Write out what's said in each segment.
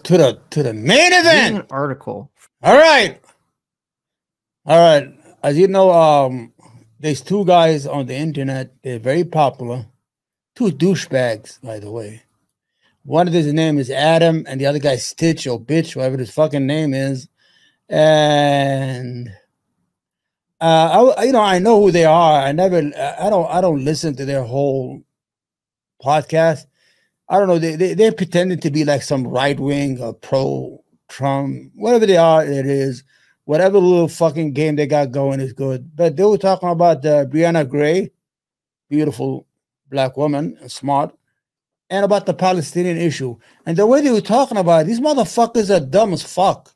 to the main event. An article. All right. As you know, there's two guys on the internet. They're very popular. Two douchebags, by the way. One of his name is Adam, and the other guy's Stitch or Bitch, whatever his fucking name is. And I know who they are. I don't listen to their whole podcast. I don't know. They're pretending to be like some right wing or pro Trump, whatever they are. It is whatever little fucking game they got going is good. But they were talking about Brianna Gray, beautiful black woman, smart, and about the Palestinian issue. And the way they were talking about it, these motherfuckers are dumb as fuck.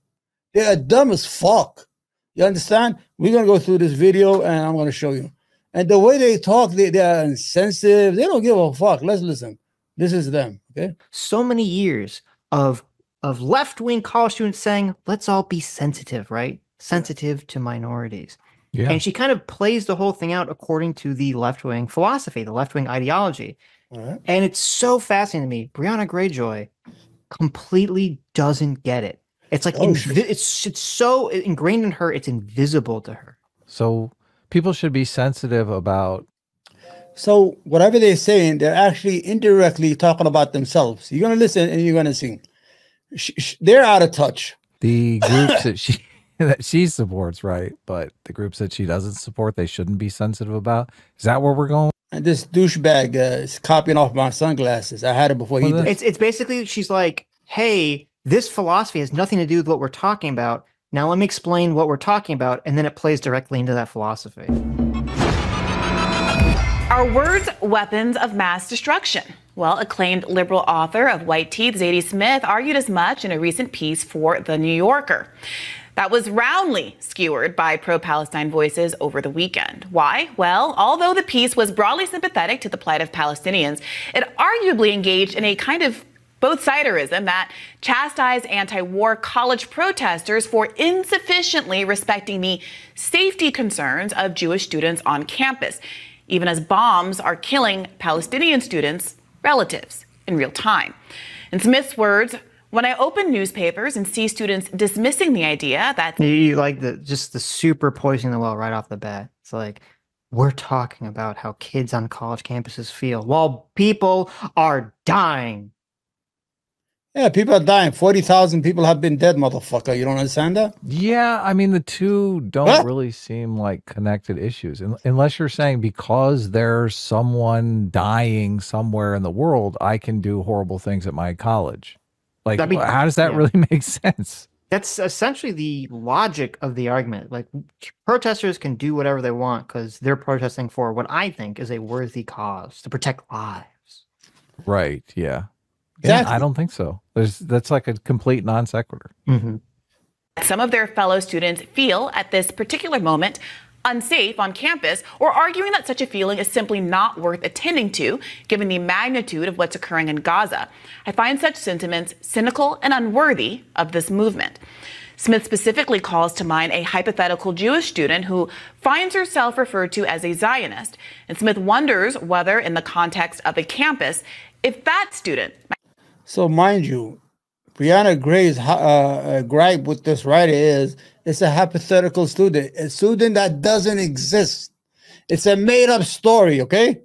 They are dumb as fuck. You understand? We're going to go through this video and I'm going to show you. And the way they talk, they are insensitive. They don't give a fuck. Let's listen. This is them. Okay. So many years of left-wing college students saying, let's all be sensitive, right? Sensitive to minorities. Yeah. And she kind of plays the whole thing out according to the left-wing philosophy, the left-wing ideology. Right. And it's so fascinating to me. Brianna Greyjoy completely doesn't get it. It's like it's so ingrained in her, it's invisible to her. So people should be sensitive about. So whatever they're saying, they're actually indirectly talking about themselves. You're going to listen and you're going to sing. They're out of touch. The groups that she supports, right? But the groups that she doesn't support, they shouldn't be sensitive about. Is that where we're going? And this douchebag is copying off my sunglasses. I had it before he did. It's basically, she's like, hey, this philosophy has nothing to do with what we're talking about. Now let me explain what we're talking about. And then it plays directly into that philosophy. Are words weapons of mass destruction? Well, acclaimed liberal author of White Teeth, Zadie Smith, argued as much in a recent piece for The New Yorker. That was roundly skewered by pro-Palestine voices over the weekend. Why? Well, although the piece was broadly sympathetic to the plight of Palestinians, it arguably engaged in a kind of both-siderism that chastised anti-war college protesters for insufficiently respecting the safety concerns of Jewish students on campus, even as bombs are killing Palestinian students' relatives in real time. In Smith's words, when I open newspapers and see students dismissing the idea that you like the super poisoning the well right off the bat. It's like, we're talking about how kids on college campuses feel while people are dying. Yeah, people are dying. 40,000 people have been dead, motherfucker. You don't understand that? Yeah, I mean, the two don't really seem like connected issues. Unless you're saying because there's someone dying somewhere in the world, I can do horrible things at my college. Like, how does that really make sense? That's essentially the logic of the argument. Like, protesters can do whatever they want because they're protesting for what I think is a worthy cause to protect lives. Right, yeah. Exactly. Yeah, I don't think so. That's like a complete non sequitur. Mm-hmm. Some of their fellow students feel at this particular moment unsafe on campus, or arguing that such a feeling is simply not worth attending to, given the magnitude of what's occurring in Gaza. I find such sentiments cynical and unworthy of this movement. Smith specifically calls to mind a hypothetical Jewish student who finds herself referred to as a Zionist, and Smith wonders whether, in the context of a campus, if that student... So mind you, Brianna Gray's gripe with this writer is it's a hypothetical student, a student that doesn't exist. It's a made-up story, okay?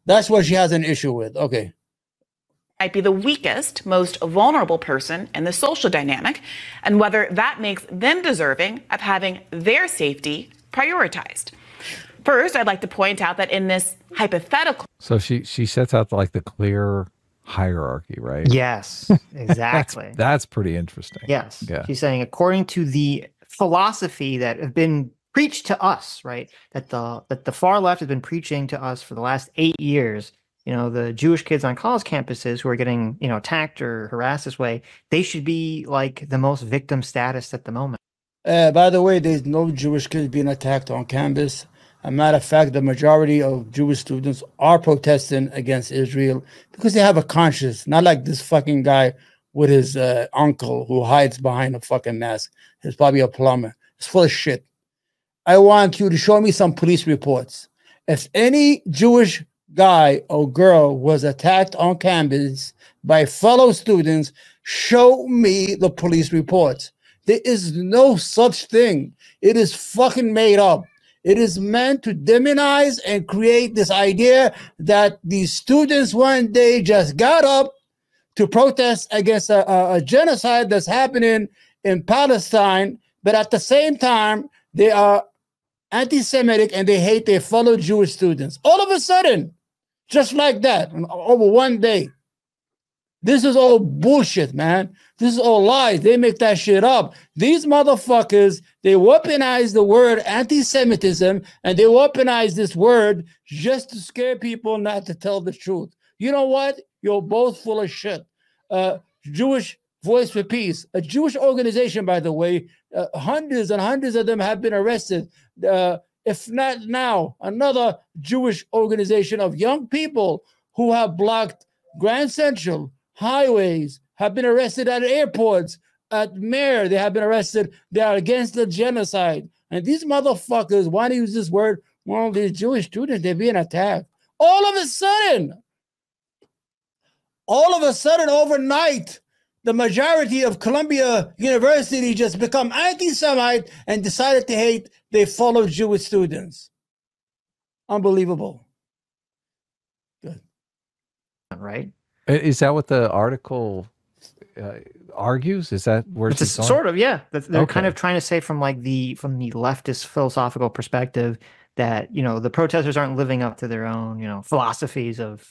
That's what she has an issue with, okay. Might be the weakest, most vulnerable person in the social dynamic, and whether that makes them deserving of having their safety prioritized. First, I'd like to point out that in this hypothetical... So she sets out like the clear hierarchy, right? Yes, exactly. that's pretty interesting. Yes. Yeah. She's saying according to the philosophy that have been preached to us, right? That the far left has been preaching to us for the last 8 years. You know, the Jewish kids on college campuses who are getting, attacked or harassed this way, they should be like the most victim status at the moment. By the way, there's no Jewish kids being attacked on campus. As a matter of fact, the majority of Jewish students are protesting against Israel because they have a conscience, not like this fucking guy with his uncle who hides behind a fucking mask. He's probably a plumber. It's full of shit. I want you to show me some police reports. If any Jewish guy or girl was attacked on campus by fellow students, Show me the police reports. There is no such thing. It is fucking made up. It is meant to demonize and create this idea that these students one day just got up to protest against a genocide that's happening in Palestine, but at the same time, they are anti-Semitic and they hate their fellow Jewish students. All of a sudden, just like that, over one day. This is all bullshit, man. This is all lies. They make that shit up. These motherfuckers, they weaponize the word anti-Semitism, and they weaponize this word just to scare people not to tell the truth. You know what? You're both full of shit. Jewish Voice for Peace, a Jewish organization, by the way, hundreds and hundreds of them have been arrested. If not now, another Jewish organization of young people who have blocked Grand Central, highways, have been arrested at airports, at mayor, they have been arrested. They are against the genocide. And these motherfuckers want to use this word, well, these Jewish students, they're being attacked. All of a sudden, overnight, the majority of Columbia University just become anti-Semite and decided to hate their fellow Jewish students. Unbelievable. Good. Right? Is that what the article argues? Is that where it's sort of, yeah. They're kind of trying to say from the leftist philosophical perspective that, you know, the protesters aren't living up to their own, you know, philosophies of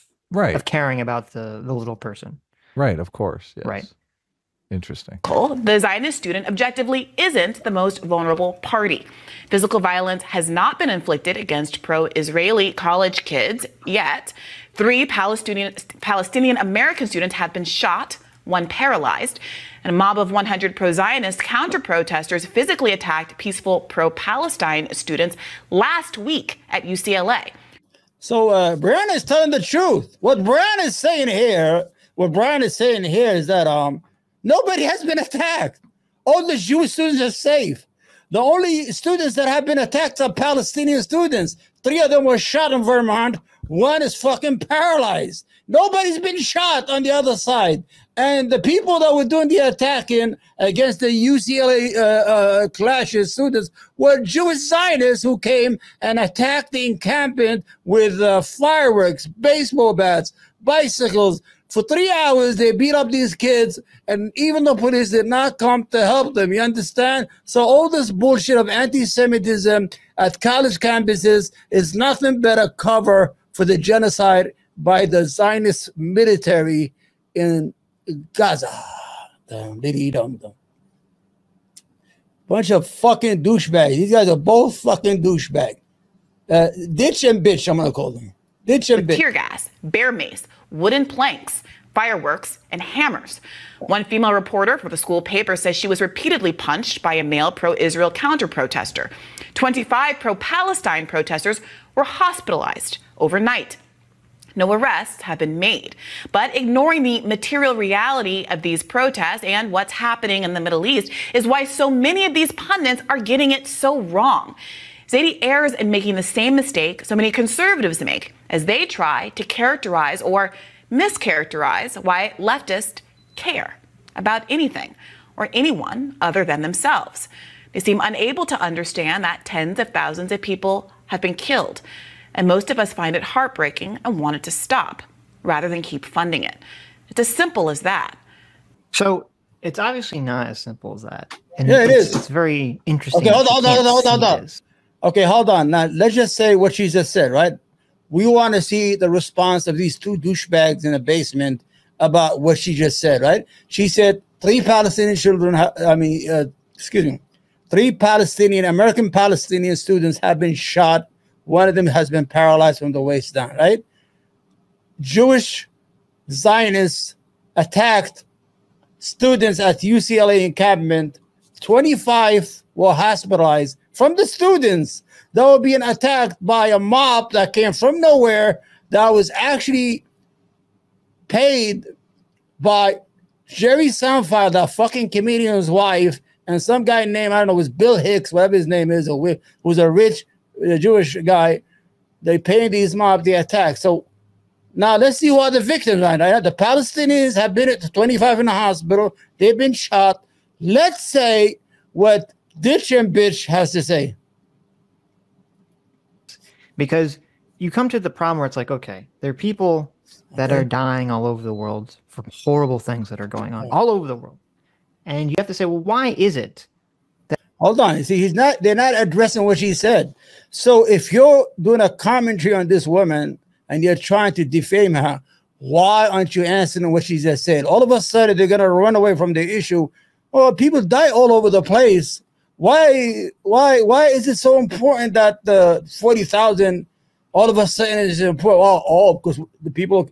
caring about the little person. Right, of course. Yes. Right. Interesting. The Zionist student objectively isn't the most vulnerable party. Physical violence has not been inflicted against pro-Israeli college kids yet. 3 Palestinian American students have been shot, 1 paralyzed, and a mob of 100 pro-Zionist counter-protesters physically attacked peaceful pro-Palestine students last week at UCLA. So Brianna is telling the truth. What Brianna is saying here is that nobody has been attacked. All the Jewish students are safe. The only students that have been attacked are Palestinian students. 3 of them were shot in Vermont. 1 is fucking paralyzed. Nobody's been shot on the other side. And the people that were doing the attacking against the UCLA clashes students were Jewish Zionists who came and attacked the encampment with fireworks, baseball bats, bicycles. For 3 hours, they beat up these kids, and even the police did not come to help them. You understand? So all this bullshit of anti-Semitism at college campuses is nothing but a cover for the genocide by the Zionist military in Gaza. Bunch of fucking douchebags. These guys are both fucking douchebags. Ditch and bitch, I'm going to call them. Ditch and bitch. Tear gas, bear mace, wooden planks, fireworks, and hammers. One female reporter for the school paper says she was repeatedly punched by a male pro-Israel counter-protester. 25 pro-Palestine protesters were hospitalized overnight. No arrests have been made. But ignoring the material reality of these protests and what's happening in the Middle East is why so many of these pundits are getting it so wrong. Zaidi errs in making the same mistake so many conservatives make as they try to characterize or mischaracterize why leftists care about anything or anyone other than themselves. They seem unable to understand that tens of thousands of people have been killed, and most of us find it heartbreaking and want it to stop rather than keep funding it. It's as simple as that. So it's obviously not as simple as that. And yeah, it is. It's very interesting. Okay, hold on. Okay, hold on. Now, let's just say what she just said, right? We want to see the response of these 2 douchebags in the basement about what she just said, right? She said 3 Palestinian children, 3 American Palestinian students have been shot. 1 of them has been paralyzed from the waist down, right? Jewish Zionists attacked students at UCLA encampment. 25 were hospitalized from the students that were being attacked by a mob that came from nowhere that was actually paid by Jerry Seinfeld, that fucking comedian's wife, and some guy named, I don't know, it was Bill Hicks, whatever his name is, who's a rich Jewish guy. They paid these mobs the attack. So Now let's see who are the victims right now. The Palestinians have been at 25 in the hospital. They've been shot. Let's say what Ditch and Bitch has to say. Because you come to the problem where it's like, okay, there are people that are dying all over the world from horrible things that are going on all over the world. And you have to say, well, why is it? Hold on. See, they're not addressing what she said. So if you're doing a commentary on this woman and you're trying to defame her, why aren't you answering what she just said? All of a sudden, they're going to run away from the issue. Oh, people die all over the place. Why is it so important that the 40,000 all of a sudden is important? Well, because the people,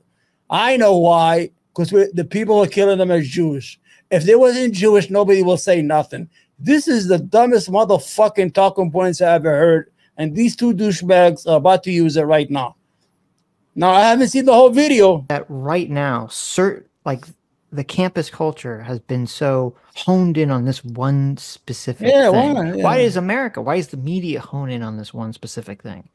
I know why, because the people are killing them as Jewish. If they wasn't Jewish, nobody will say nothing. This is the dumbest motherfucking talking points I ever heard. And these two douchebags are about to use it right now. Now, I haven't seen the whole video. That right now, like the campus culture has been so honed in on this one specific thing. Why is America, why is the media honed in on this one specific thing?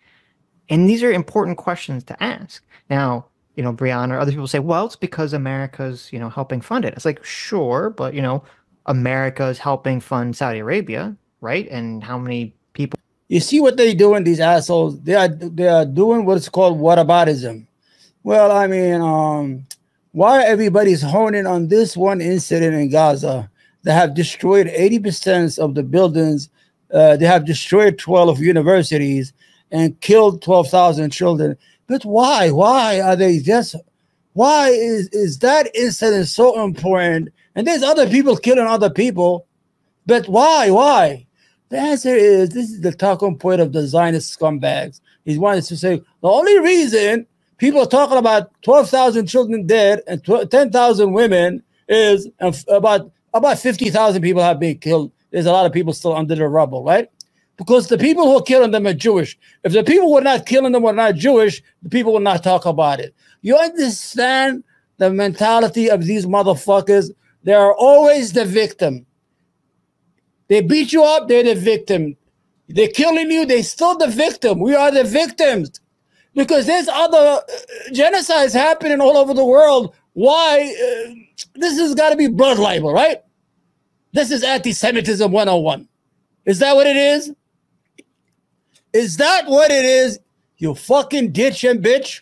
And these are important questions to ask. Now, you know, Brianna or other people say, well, it's because America's, you know, helping fund it. It's like, sure, but, you know, America is helping fund Saudi Arabia, right? And how many people? You see what they're doing, these assholes? They are doing what's called whataboutism. Well, I mean, why everybody's honing on this one incident in Gaza? They have destroyed 80% of the buildings. They have destroyed 12 universities and killed 12,000 children. But why? Why are they just? Why is that incident so important? And there's other people killing other people. But why? Why? The answer is, this is the talking point of the Zionist scumbags. He wants to say, the only reason people are talking about 12,000 children dead and 10,000 women is about 50,000 people have been killed. There's a lot of people still under the rubble, right? Because the people who are killing them are Jewish. If the people who are not killing them were not Jewish, the people will not talk about it. You understand the mentality of these motherfuckers? They are always the victim. They beat you up, they're the victim. They're killing you, they're still the victim. We are the victims. Because there's other genocides happening all over the world. Why? This has got to be blood libel, right? This is anti-Semitism 101. Is that what it is? Is that what it is? You fucking ditch and bitch.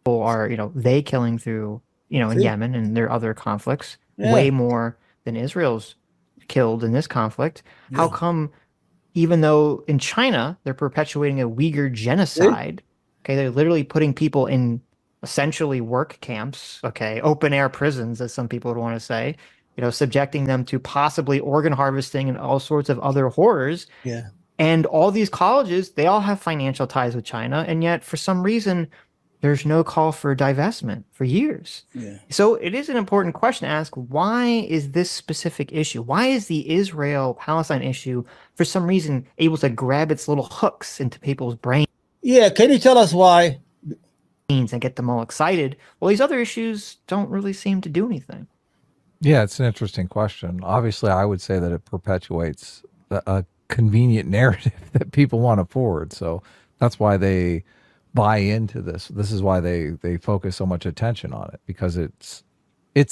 People are, you know, they killing through, you know, in Yemen and their other conflicts, way more than Israel's killed in this conflict. How come, even though in China they're perpetuating a Uyghur genocide, okay, they're literally putting people in essentially work camps, okay, open air prisons, as some people would want to say, you know, subjecting them to possibly organ harvesting and all sorts of other horrors. Yeah. And all these colleges, they all have financial ties with China, and yet for some reason there's no call for divestment for years. Yeah. So it is an important question to ask, why is this specific issue? Why is the Israel-Palestine issue, for some reason, able to grab its little hooks into people's brains? Yeah, can you tell us why? And get them all excited. Well, these other issues don't really seem to do anything. Yeah, it's an interesting question. Obviously, I would say that it perpetuates a convenient narrative that people want to forward. So that's why they buy into this. This is why they focus so much attention on it, because it's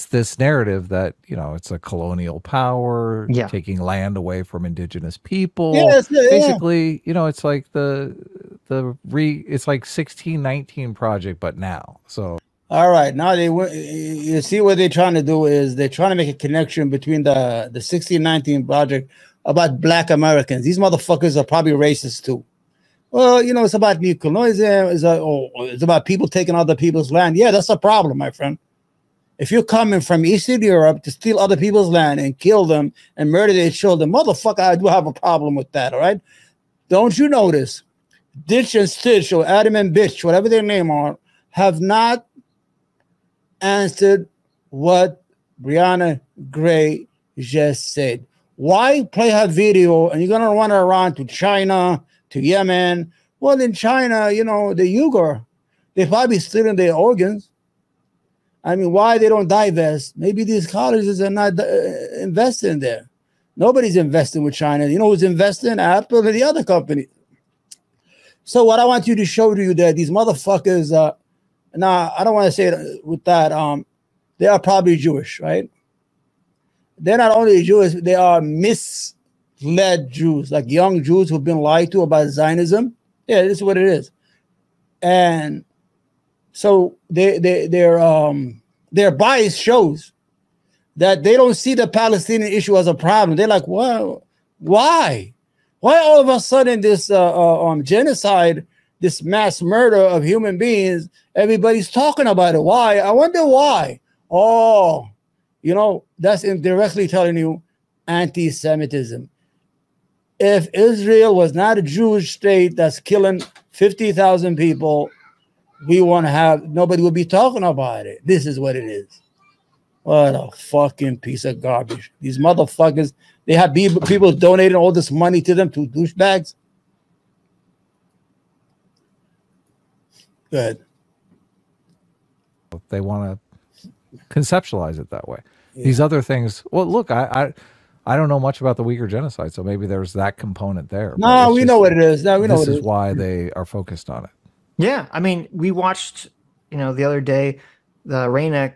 this narrative that, you know, it's a colonial power taking land away from indigenous people. Basically, you know, it's like it's like 1619 project, but now. So all right, now you see what they're trying to do is they're trying to make a connection between the 1619 project about Black Americans. These motherfuckers are probably racist too. Well, you know, it's about neocolonialism. It's about people taking other people's land. Yeah, that's a problem, my friend. If you're coming from Eastern Europe to steal other people's land and kill them and murder their children, motherfucker, I do have a problem with that, all right? Don't you notice? Ditch and Stitch or Adam and Bitch, whatever their name are, have not answered what Brianna Gray just said. Why play her video and you're going to run her around to China, to Yemen? Well, in China, you know, the Uyghur, they're probably stealing their organs. I mean, why they don't divest? Maybe these colleges are not investing there. Nobody's investing with China. You know who's investing? Apple and the other companies. So what I want you to show to you that these motherfuckers, Now, I don't want to say it with that. They are probably Jewish, right? They're not only Jewish, they are misled Jews, like young Jews who've been lied to about Zionism. Yeah, this is what it is. And so their bias shows that they don't see the Palestinian issue as a problem. They're like, well, why? Why all of a sudden this genocide, this mass murder of human beings, everybody's talking about it? Why? I wonder why. Oh, you know, that's indirectly telling you anti-Semitism. If Israel was not a Jewish state that's killing 50,000 people, we want to have, nobody would be talking about it. This is what it is. What a fucking piece of garbage. These motherfuckers, they have people donating all this money to them, to douchebags. Go ahead. They want to conceptualize it that way. Yeah. These other things, well, look, I don't know much about the Uyghur genocide, so maybe there's that component there. No, we know what it is. No, we know what it is. This is why they are focused on it. Yeah, I mean, we watched, you know, the other day, the Raina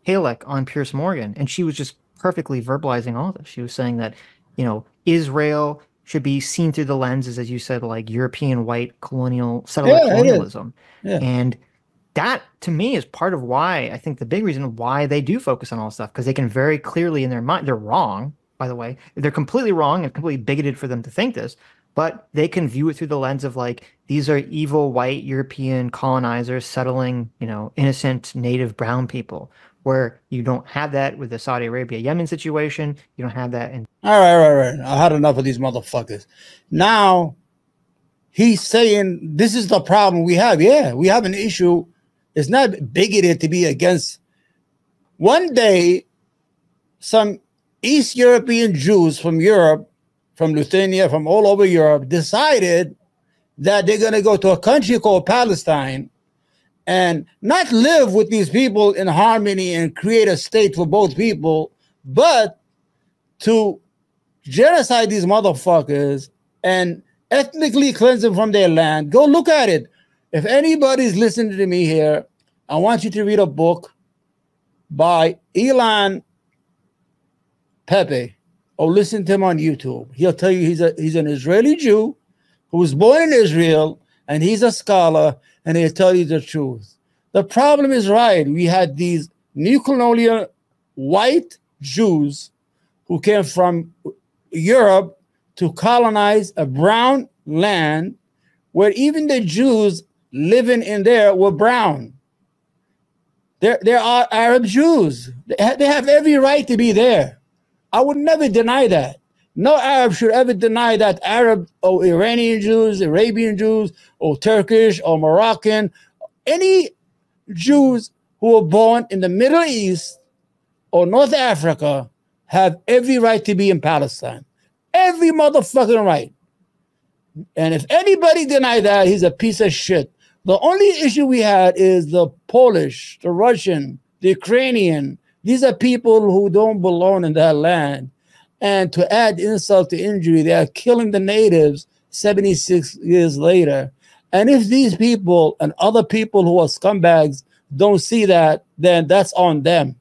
Halek on Piers Morgan, and she was just perfectly verbalizing all this. She was saying that, you know, Israel should be seen through the lenses, as you said, like European white colonial settler colonialism. Yeah. And that, to me, is part of why, I think the big reason why they do focus on all this stuff, because they can very clearly in their mind, they're wrong, by the way. They're completely wrong and completely bigoted for them to think this, but they can view it through the lens of like, these are evil white European colonizers settling, you know, innocent native brown people, where you don't have that with the Saudi Arabia Yemen situation. You don't have that in. All right. I had enough of these motherfuckers. Now he's saying this is the problem we have. Yeah, we have an issue. It's not bigoted to be against. One day, some East European Jews from Europe, from Lithuania, from all over Europe, decided that they're going to go to a country called Palestine and not live with these people in harmony and create a state for both people, but to genocide these motherfuckers and ethnically cleanse them from their land. Go look at it. If anybody's listening to me here, I want you to read a book by Ilan Pepe, or listen to him on YouTube. He'll tell you he's an Israeli Jew who was born in Israel, and he's a scholar, and he'll tell you the truth. The problem is right. We had these neo-colonial white Jews who came from Europe to colonize a brown land where even the Jews living in there were brown. There are Arab Jews. They have every right to be there. I would never deny that. No Arab should ever deny that Arab or Iranian Jews, Arabian Jews, or Turkish or Moroccan, any Jews who were born in the Middle East or North Africa have every right to be in Palestine. Every motherfucking right. And if anybody deny that, he's a piece of shit. The only issue we had is the Polish, the Russian, the Ukrainian. These are people who don't belong in that land. And to add insult to injury, they are killing the natives 76 years later. And if these people and other people who are scumbags don't see that, then that's on them.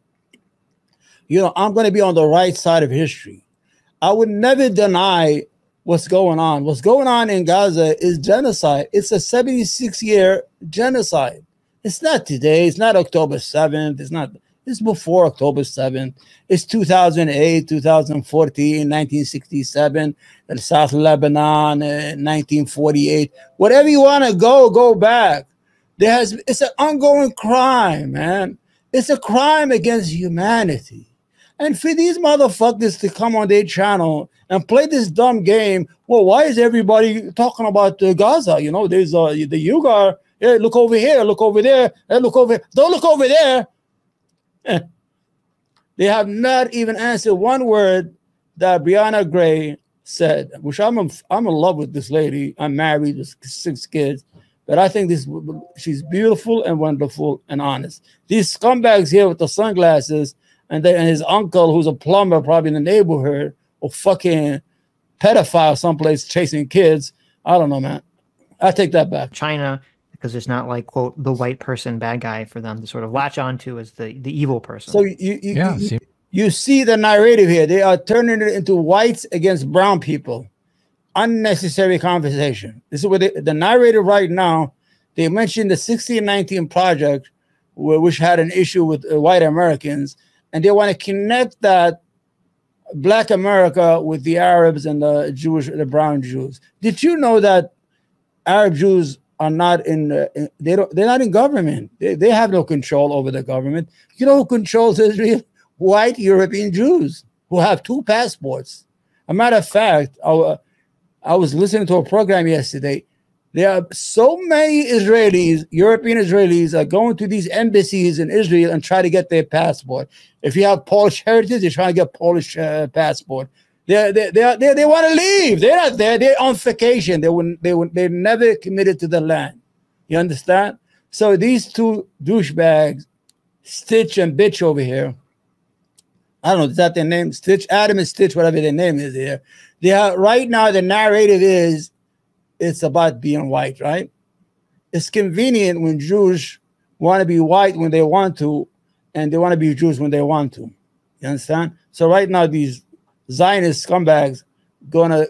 You know, I'm going to be on the right side of history. I would never deny what's going on. What's going on in Gaza is genocide. It's a 76-year genocide. It's not today. It's not October 7th. It's not. It's before October 7th. It's 2008, 2014, 1967, and South Lebanon, 1948. Whatever you want to go back. It's an ongoing crime, man. It's a crime against humanity. And for these motherfuckers to come on their channel and play this dumb game, well, why is everybody talking about Gaza? You know, there's the Uyghur. Yeah, look over here, look over there, look over here. Don't look over there. They have not even answered one word that Brianna Gray said, which I'm in love with this lady. I'm married with 6 kids, but I think she's beautiful and wonderful and honest. These scumbags here with the sunglasses and his uncle, who's a plumber probably in the neighborhood, or fucking pedophile someplace chasing kids. I don't know, man. I take that back. China because it's not like, quote, the white person bad guy for them to sort of latch onto as the evil person. So you see the narrative here. They are turning it into whites against brown people. Unnecessary conversation. This is what the narrative right now. They mentioned the 1619 project, which had an issue with white Americans, and they want to connect that Black America with the Arabs and the brown Jews. Did you know that Arab Jews are not they're not in government. They have no control over the government. You know who controls Israel? White European Jews who have 2 passports. A matter of fact, I was listening to a program yesterday. There are so many Israelis, European Israelis, are going to these embassies in Israel and try to get their passport. If you have Polish heritage, they're trying to get Polish passport. They want to leave. They're not there. They're on vacation. They're never committed to the land. You understand? So these 2 douchebags, Stitch and Bitch over here. I don't know, is that their name? Stitch, Adam and Stitch, whatever their name is here. They are, right now, the narrative is it's about being white, right? It's convenient when Jews want to be white when they want to, and they want to be Jews when they want to. You understand? So right now, these Zionist scumbags gonna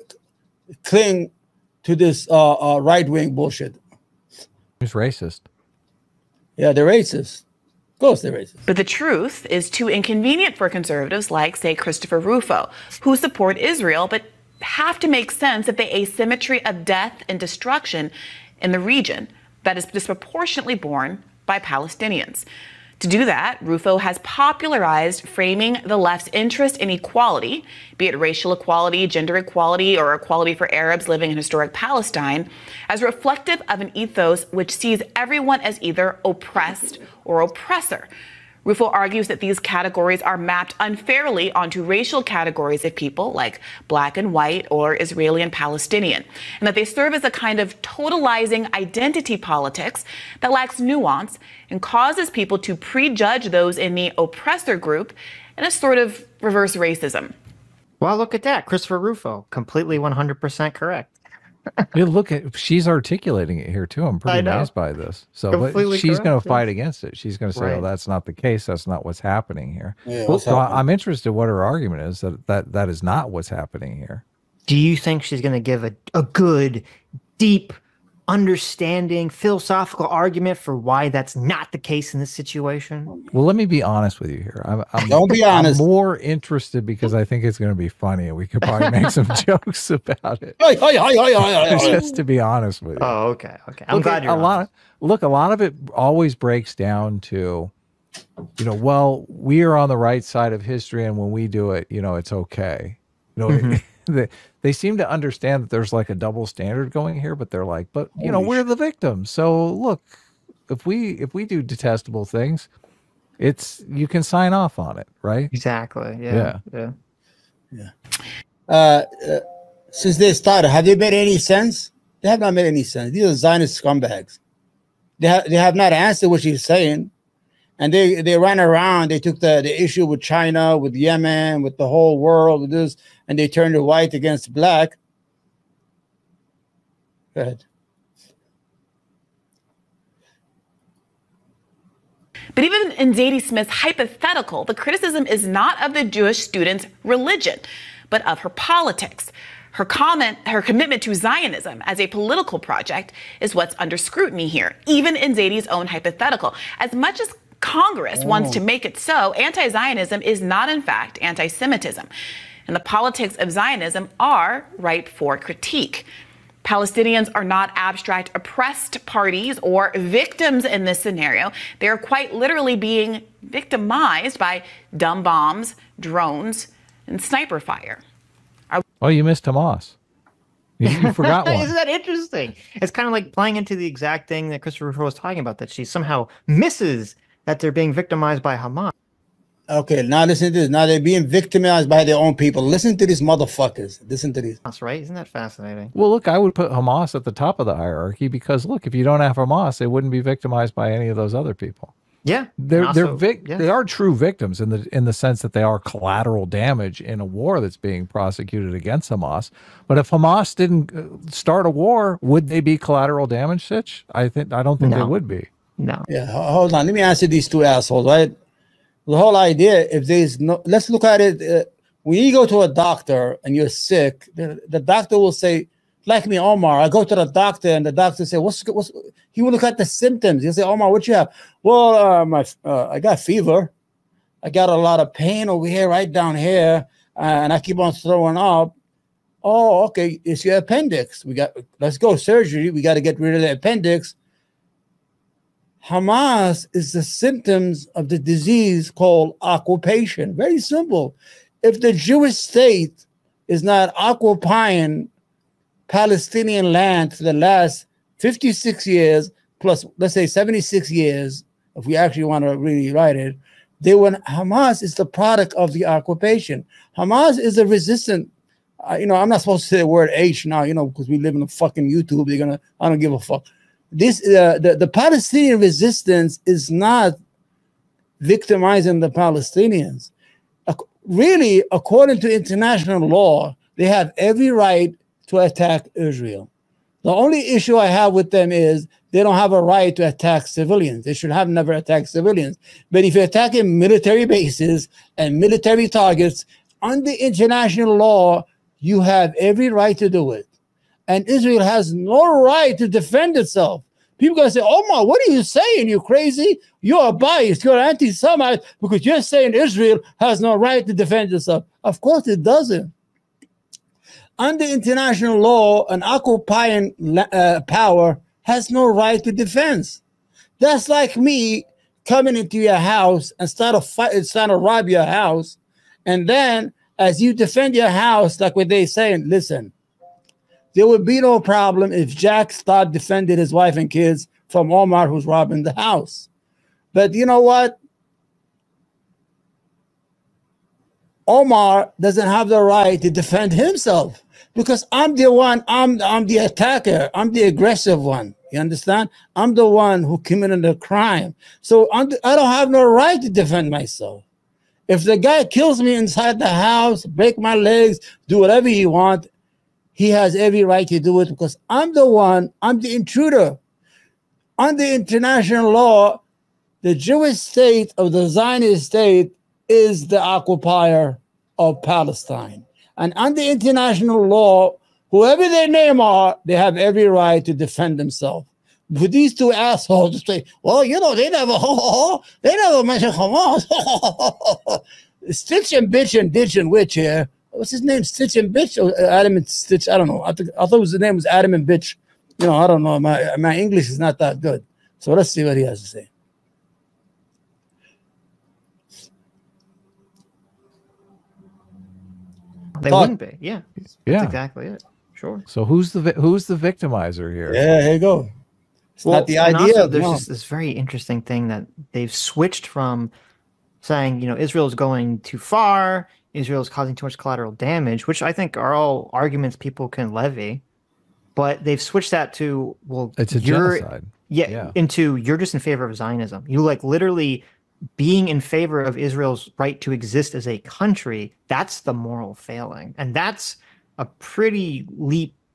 cling to this right-wing bullshit. Who's racist? Yeah, they're racist. Of course they're racist. But the truth is too inconvenient for conservatives like, say, Christopher Rufo, who support Israel but have to make sense of the asymmetry of death and destruction in the region that is disproportionately borne by Palestinians. To do that, Rufo has popularized framing the left's interest in equality, be it racial equality, gender equality, or equality for Arabs living in historic Palestine, as reflective of an ethos which sees everyone as either oppressed or oppressor. Rufo argues that these categories are mapped unfairly onto racial categories of people like Black and white or Israeli and Palestinian, and that they serve as a kind of totalizing identity politics that lacks nuance and causes people to prejudge those in the oppressor group in a sort of reverse racism. Well, look at that. Christopher Rufo, completely 100% correct. She's articulating it here too. I'm pretty amazed by this. So she's going to fight against it. She's going to say, "Oh, that's not the case. That's not what's happening here." Yeah, so I'm interested what her argument is that is not what's happening here. Do you think she's going to give a good, deep, understanding, philosophical argument for why that's not the case in this situation? Well, let me be honest with you here. Don't be honest. I'm more interested because I think it's going to be funny and we could probably make some jokes about it. Just to be honest with you. Oh, okay. I'm glad you're honest. A lot of it always breaks down to, well, we are on the right side of history, and when we do it, it's okay. They seem to understand that there's like a double standard going here, but they're like, but we're the victims. So look, if we do detestable things, you can sign off on it, right? Exactly. Yeah. Since they started, have they made any sense? They have not made any sense. These are Zionist scumbags. They have not answered what she's saying. And they ran around. They took the issue with China, with Yemen, with the whole world, with this, and they turned it white against black. Go ahead. But even in Zadie Smith's hypothetical, the criticism is not of the Jewish student's religion, but of her politics. Her commitment to Zionism as a political project is what's under scrutiny here, even in Zadie's own hypothetical. As much as Congress wants to make it so, anti-Zionism is not, in fact, anti-Semitism. And the politics of Zionism are ripe for critique. Palestinians are not abstract oppressed parties or victims in this scenario. They are quite literally being victimized by dumb bombs, drones, and sniper fire. Oh, you missed Hamas. You forgot one. Isn't that interesting? It's kind of like playing into the exact thing that Christopher Rufo was talking about, that she somehow misses that they're being victimized by Hamas. Okay, now listen to this. Now they're being victimized by their own people. Listen to these motherfuckers. Listen to these. That's right. Isn't that fascinating? Well, look, I would put Hamas at the top of the hierarchy because, look, if you don't have Hamas, they wouldn't be victimized by any of those other people. Yeah, they are true victims in the sense that they are collateral damage in a war that's being prosecuted against Hamas. But if Hamas didn't start a war, would they be collateral damage, Sitch? I don't think they would be. No. Yeah, hold on. Let me answer these two assholes, right? The whole idea, if there's no, let's look at it. When you go to a doctor and you're sick, the doctor will say, like me, Omar, I go to the doctor and the doctor say, what's he will look at the symptoms. He'll say, Omar, what you have? Well, I got fever. I got a lot of pain over here, right down here, and I keep on throwing up. Oh, okay, it's your appendix. Let's go surgery. We got to get rid of the appendix. Hamas is the symptoms of the disease called occupation. Very simple. If the Jewish state is not occupying Palestinian land for the last 56 years, plus, let's say 76 years, if we actually want to really write it, Hamas is the product of the occupation. Hamas is a resistant, I'm not supposed to say the word H now, because we live in a fucking YouTube. I don't give a fuck. The Palestinian resistance is not victimizing the Palestinians. Really, according to international law, they have every right to attack Israel. The only issue I have with them is they don't have a right to attack civilians. They should have never attacked civilians. But if you're attacking military bases and military targets, under international law, you have every right to do it. And Israel has no right to defend itself. People are going to say, Omar, what are you saying? You're crazy. You're biased. You're anti-Semite because you're saying Israel has no right to defend itself. Of course it doesn't. Under international law, an occupying power has no right to defense. That's like me coming into your house and start to rob your house. And then as you defend your house, like what they saying, listen, there would be no problem if Jack started defending his wife and kids from Omar, who's robbing the house. But you know what? Omar doesn't have the right to defend himself because I'm the one, I'm the attacker. I'm the aggressive one. You understand? I'm the one who committed the crime. So I don't have no right to defend myself. If the guy kills me inside the house, break my legs, do whatever he wants, he has every right to do it because I'm the intruder. Under international law, the Jewish state of the Zionist state is the occupier of Palestine. And under international law, whoever their name are, they have every right to defend themselves. But these two assholes say, well, they never mention Hamas. Stitch and bitch and ditch and witch here. What's his name? Stitch and Bitch or Adam and Stitch? I don't know. I thought his name was Adam and Bitch. I don't know. My English is not that good. So let's see what he has to say. They wouldn't be. Yeah. That's exactly it. Sure. So who's the victimizer here? Yeah, here you go. It's not the idea. Also, there's just this very interesting thing that they've switched from saying, Israel is going too far. Israel is causing too much collateral damage, which I think are all arguments people can levy. But they've switched that to, well, it's a genocide. Yeah, into you're just in favor of Zionism. You literally being in favor of Israel's right to exist as a country. That's the moral failing. And that's a pretty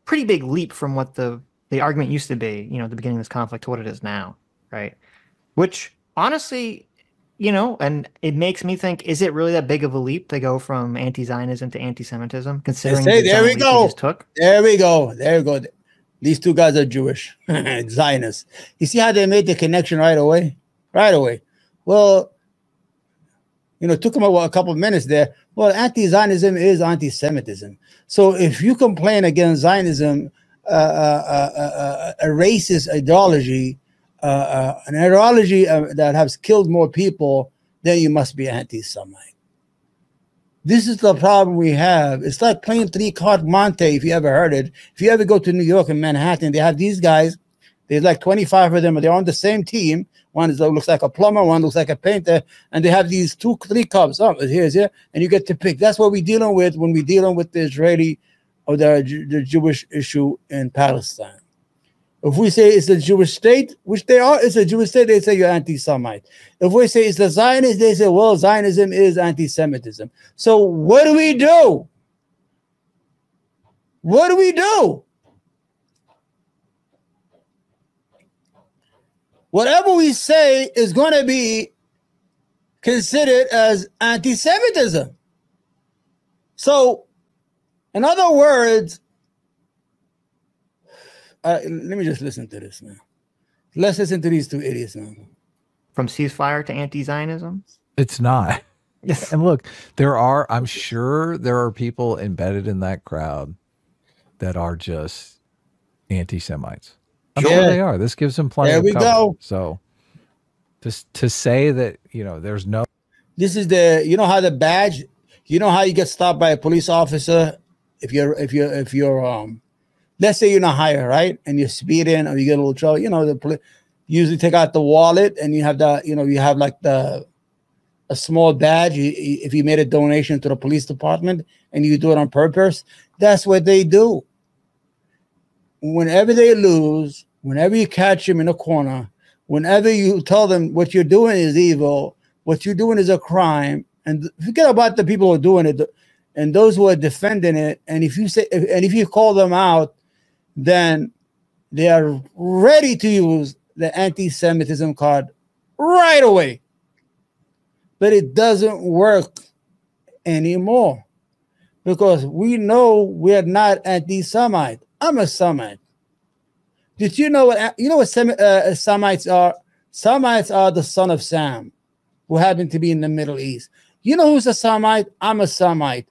big leap from what the argument used to be, at the beginning of this conflict to what it is now, right? Which honestly, and it makes me think, is it really that big of a leap to go from anti-Zionism to anti-Semitism, considering there we go. There we go. These two guys are Jewish, Zionists. You see how they made the connection right away? Right away. Well, it took them a couple of minutes there. Well, anti-Zionism is anti-Semitism. So if you complain against Zionism, a racist ideology, an ideology that has killed more people, then you must be anti-Semite. This is the problem we have. It's like playing three-card Monte, if you ever heard it. If you ever go to New York and Manhattan, they have these guys. There's like 25 of them. They're on the same team. One looks like a plumber, one looks like a painter, and they have these 2-3 cups. Oh, here's here, and you get to pick. That's what we're dealing with when we're dealing with the Israeli or the Jewish issue in Palestine. If we say it's a Jewish state, which they are, it's a Jewish state, they say you're anti-Semite. If we say it's the Zionist, they say, well, Zionism is anti-Semitism. So what do we do? What do we do? Whatever we say is going to be considered as anti-Semitism. So, in other words, let me just listen to this now. Let's listen to these two idiots now. From ceasefire to anti-Zionism? It's not. Yes. And look, I'm sure there are people embedded in that crowd that are just anti-Semites. I'm sure they are. This gives them plenty of cover. Go. So just to say that, there's no. This is how the badge, how you get stopped by a police officer if you're let's say you're not higher, right? And you're speeding or you get a little trouble, the police usually take out the wallet and you have a small badge. If you made a donation to the police department and you do it on purpose, that's what they do. Whenever they lose, whenever you catch them in a corner, whenever you tell them what you're doing is evil, what you're doing is a crime, and forget about the people who are doing it and those who are defending it. And if you call them out, then they are ready to use the anti-Semitism card right away. But it doesn't work anymore because we know we're not anti-Semite. I'm a Semite. Did you know what Semites are? Semites are the son of Sam, who happen to be in the Middle East. You know who's a Semite? I'm a Semite.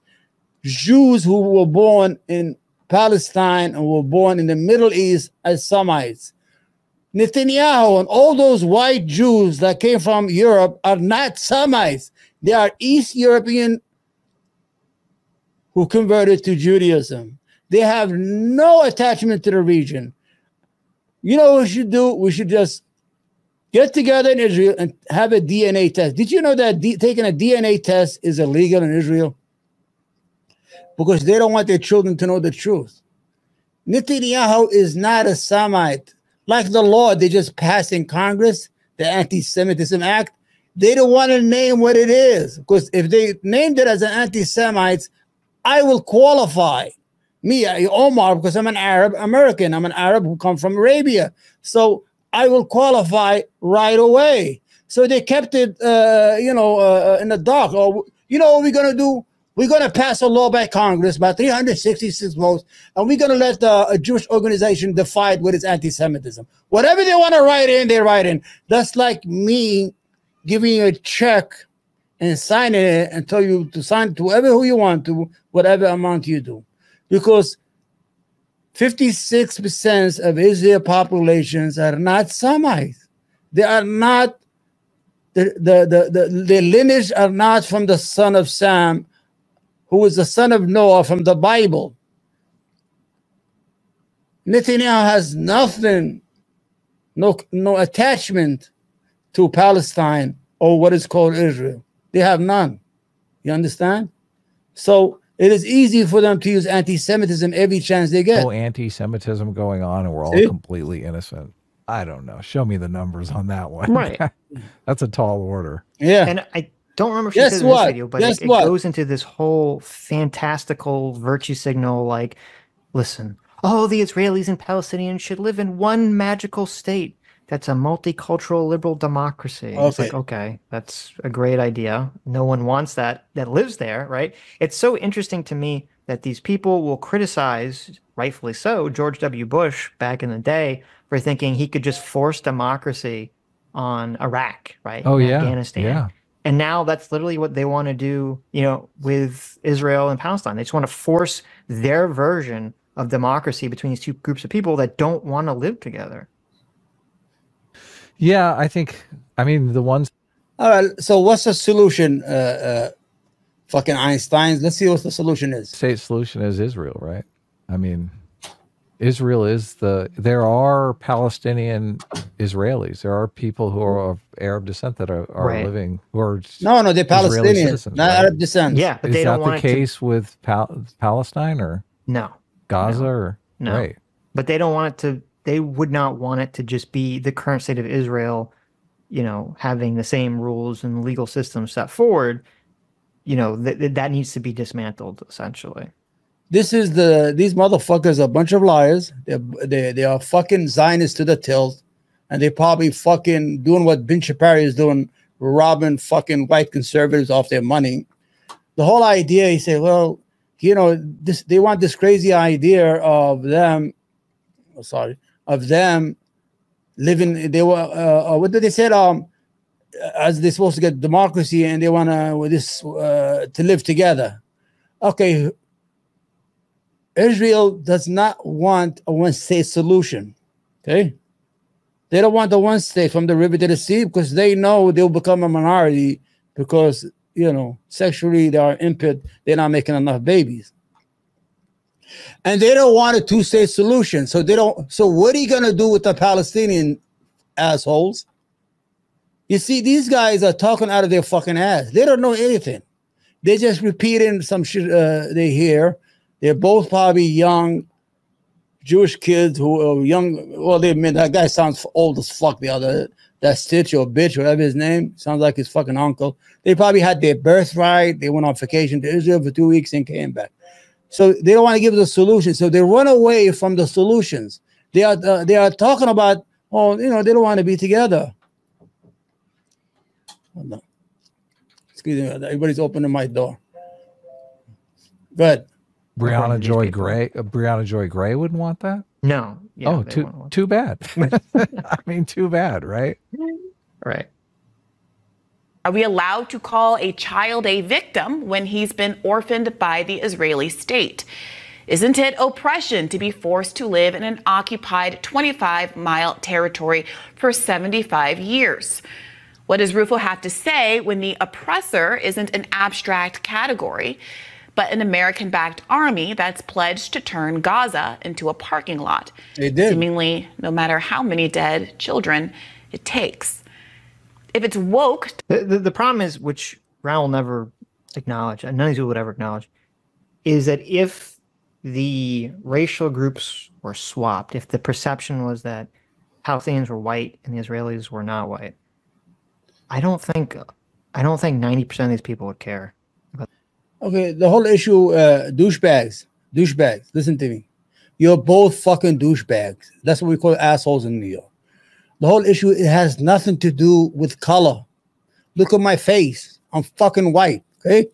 Jews who were born in Palestine and were born in the Middle East as Semites. Netanyahu and all those white Jews that came from Europe are not Semites. They are East European who converted to Judaism. They have no attachment to the region. You know what we should do? We should just get together in Israel and have a DNA test. Did you know that taking a DNA test is illegal in Israel? Because they don't want their children to know the truth. Netanyahu is not a Semite. Like the law they just passed in Congress, the Anti-Semitism Act, they don't want to name what it is. Because if they named it as an anti-Semite, I will qualify. Me, Omar, because I'm an Arab American. I'm an Arab who come from Arabia. So I will qualify right away. So they kept it, in the dark. Or, what we're going to do? We're going to pass a law by Congress by 366 votes, and we're going to let a Jewish organization decide what is anti-Semitism. Whatever they want to write in, they write in. That's like me giving you a check and signing it and tell you to sign to who you want to, whatever amount you do. Because 56% of Israel populations are not Semites. They are not, the lineage are not from the son of Sam, who is the son of Noah from the Bible. Netanyahu has nothing, no attachment to Palestine or what is called Israel. They have none. You understand? So it is easy for them to use anti-Semitism every chance they get. Oh, anti-Semitism going on and we're all completely innocent. I don't know. Show me the numbers on that one. Right. That's a tall order. Yeah. And I don't remember if she said in this video, but it goes into this whole fantastical virtue signal like, listen, the Israelis and Palestinians should live in one magical state that's a multicultural liberal democracy. Okay. It's like, okay, that's a great idea. No one wants that lives there, right? It's so interesting to me that these people will criticize, rightfully so, George W. Bush back in the day for thinking he could just force democracy on Iraq, right? Afghanistan. Yeah. And now that's literally what they want to do, with Israel and Palestine. They just want to force their version of democracy between these two groups of people that don't want to live together. Yeah, the ones. All right. So what's the solution? Fucking Einstein. Let's see what the solution is. Say solution is Israel, right? Israel is there are Palestinian Israelis. There are people who are of Arab descent that are right. living, who are they're Palestinian, not right? Arab descent. Yeah, but is they don't want the case with Palestine or no Gaza no. or no. Right? But they don't want it they would not want it to just be the current state of Israel, you know, having the same rules and legal systems set forward. You know, that needs to be dismantled, essentially. These motherfuckers are a bunch of liars. They are fucking Zionists to the tilt, and they probably fucking doing what Ben Shapiro is doing, robbing fucking white conservatives off their money. The whole idea, he said, well, you know, they want this crazy idea of them. Of them living. They were what did they say? As they're supposed to get democracy, and they want to live together. Okay. Israel does not want a one-state solution. Okay, they don't want the one state from the river to the sea because they know they'll become a minority because, you know, sexually they are impaired. They're not making enough babies, and they don't want a two-state solution. So they don't. So what are you gonna do with the Palestinian assholes? You see, these guys are talking out of their fucking ass. They don't know anything. They're just repeating some shit they hear. They're both probably young Jewish kids who are young. Well, they admit that guy sounds old as fuck. The other, that Stitch or Bitch, whatever his name, sounds like his fucking uncle. They probably had their birthright. They went on vacation to Israel for 2 weeks and came back. So they don't want to give us a solution. So they run away from the solutions. They are talking about, oh, you know, they don't want to be together. Oh, no. Excuse me, everybody's opening my door. Good. Brianna Joy Gray wouldn't want that? No. Yeah, oh, too bad. I mean, too bad, right? Right. Are we allowed to call a child a victim when he's been orphaned by the Israeli state? Isn't it oppression to be forced to live in an occupied 25-mile territory for 75 years? What does Rufo have to say when the oppressor isn't an abstract category, but an American-backed army that's pledged to turn Gaza into a parking lot? They did. Seemingly, no matter how many dead children it takes. If it's woke... The problem is, which Brown will never acknowledge, and none of these people would ever acknowledge, is that if the racial groups were swapped, if the perception was that Palestinians were white and the Israelis were not white, I don't think 90% of these people would care. Okay, the whole issue, douchebags. Listen to me. You're both fucking douchebags. That's what we call assholes in New York. The whole issue, it has nothing to do with color. Look at my face. I'm fucking white, okay?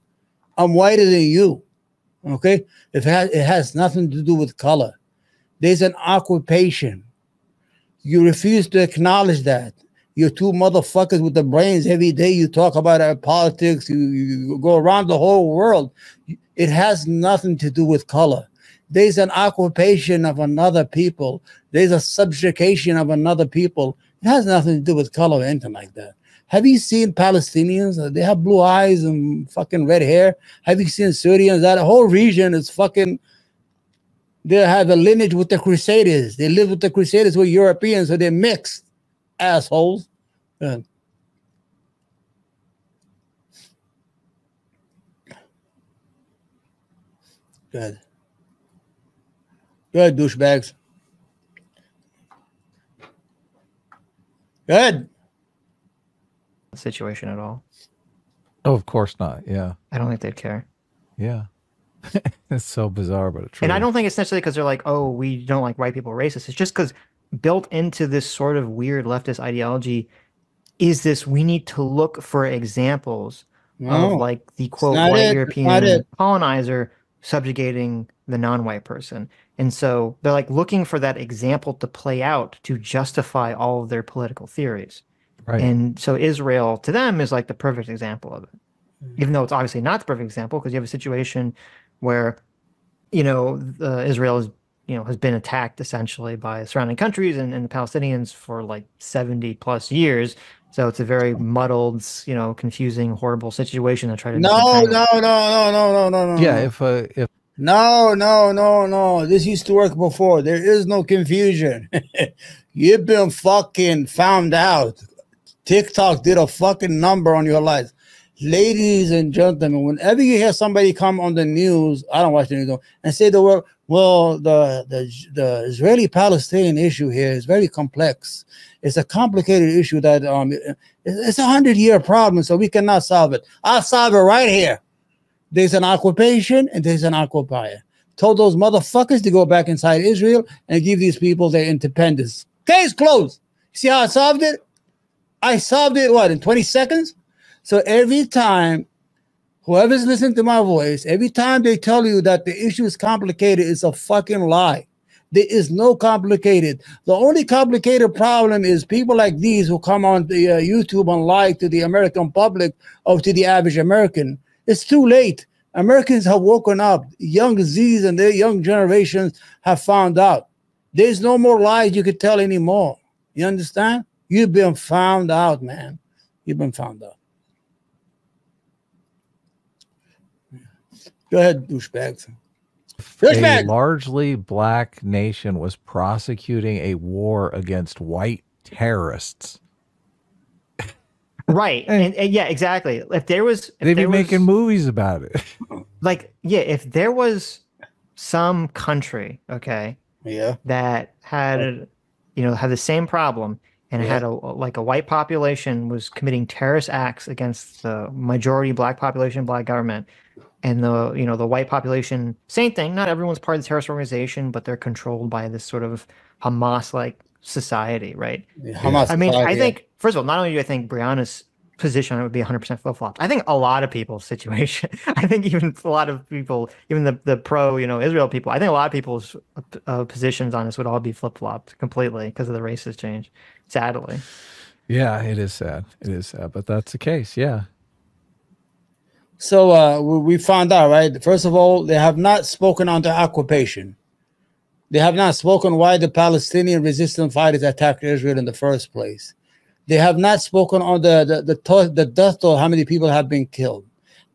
I'm whiter than you, okay? It has nothing to do with color. There's an occupation. You refuse to acknowledge that. You're two motherfuckers with the brains. Every day you talk about our politics. You go around the whole world. It has nothing to do with color. There's an occupation of another people. There's a subjugation of another people. It has nothing to do with color or anything like that. Have you seen Palestinians? They have blue eyes and fucking red hair. Have you seen Syrians? That whole region is fucking... They have a lineage with the Crusaders. They live with the Crusaders who are Europeans, so they're mixed. Assholes. Good. Good, douchebags. Good. Situation at all. Oh, of course not. Yeah. I don't think they'd care. Yeah. It's so bizarre, but it's true. And I don't think it's necessarily because they're like, oh, we don't like white people, racist. It's just because built into this sort of weird leftist ideology is this: we need to look for examples of like the quote white European colonizer subjugating the non-white person. And so they're like looking for that example to play out to justify all of their political theories. Right. And so Israel to them is like the perfect example of it, even though it's obviously not the perfect example, because you have a situation where, you know, Israel is, you know, has been attacked essentially by surrounding countries and the Palestinians for like 70 plus years. So it's a very muddled, you know, confusing, horrible situation to try to. No. Yeah, if No. This used to work before. There is no confusion. You've been fucking found out. TikTok did a fucking number on your life. ladies and gentlemen, whenever you hear somebody come on the news, I don't watch the news, and say the word, well, the Israeli-Palestinian issue here is very complex. It's a complicated issue that it's a 100-year problem, so we cannot solve it. I'll solve it right here. There's an occupation and there's an occupier. Told those motherfuckers to go back inside Israel and give these people their independence. Case closed. See how I solved it? I solved it, what, in 20 seconds? So every time, whoever's listening to my voice, every time they tell you that the issue is complicated, it's a fucking lie. There is no complicated. The only complicated problem is people like these who come on the YouTube and lie to the American public or to the average American. It's too late. Americans have woken up. Young Z's and their young generations have found out. There's no more lies you could tell anymore. You understand? You've been found out, man. You've been found out. Go ahead, douchebags. A largely black nation was prosecuting a war against white terrorists. Right. And yeah, exactly. If there was, they'd be making movies about it. Like, yeah, if there was some country, okay, yeah, that had, had the same problem and had a white population was committing terrorist acts against the majority black population, black government, and the white population, same thing. Not everyone's part of the terrorist organization, but they're controlled by this sort of Hamas-like society, right? Yeah, Hamas. I mean, I think, first of all, not only do I think Brianna's position on it would be 100% flip-flopped, I think a lot of people's situation, I think even a lot of people, even the pro, Israel people, I think a lot of people's positions on this would all be flip-flopped completely because of the racist change, sadly. Yeah, it is sad. It is sad, but that's the case, yeah. So we found out, right? First of all, they have not spoken on the occupation. They have not spoken why the Palestinian resistance fighters attacked Israel in the first place. They have not spoken on the death toll, how many people have been killed.